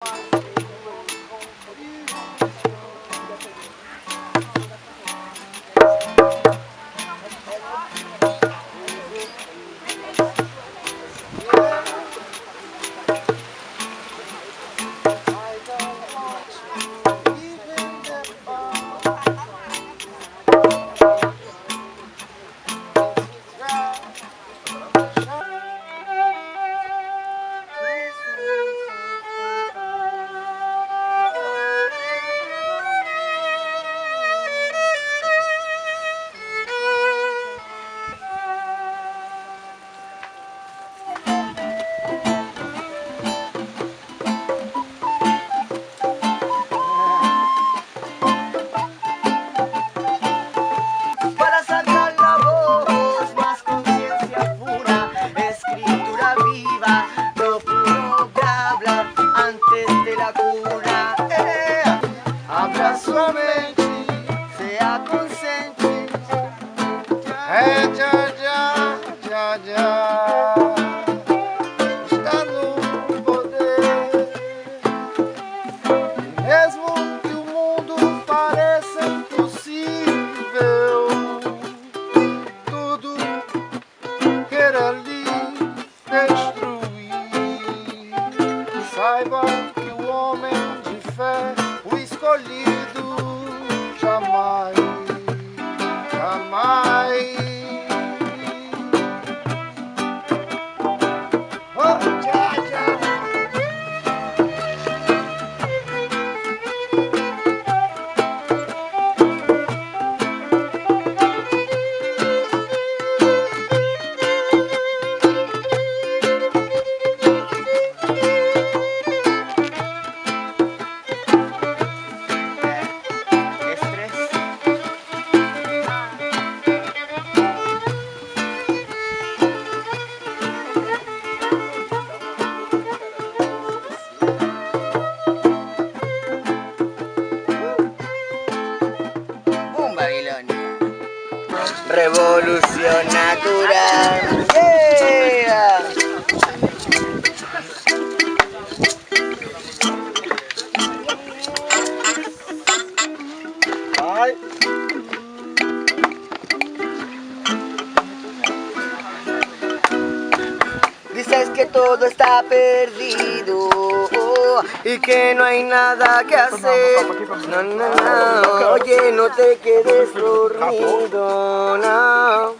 Para sacar la voz, más conciencia pura, escritura viva, lo puro que habla antes de la cura. Habla suavemente, sea consciente. Já está no poder. E mesmo que o mundo pareça impossível, tudo queira lhe destruir, saiba que o homem de fé, o escolhido, jamais, jamais. Revolución natural. Yeah. Ay. Dices que todo está perdido y que no hay nada que hacer. No, no, no. Oye, no te quedes dormido, no.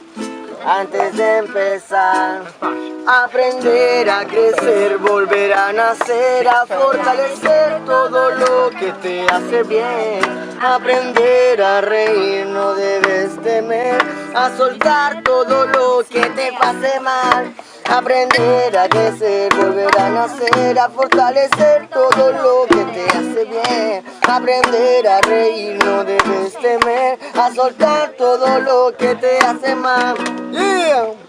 Antes de empezar, aprender a crecer, volver a nacer, a fortalecer todo lo que te hace bien. Aprender a reír, no debes temer, a soltar todo lo que te pase mal. Aprender a crecer, volver a nacer, a fortalecer todo lo que te hace bien. Aprender a reír, no debes temer, a soltar todo lo que te hace mal. Yeah.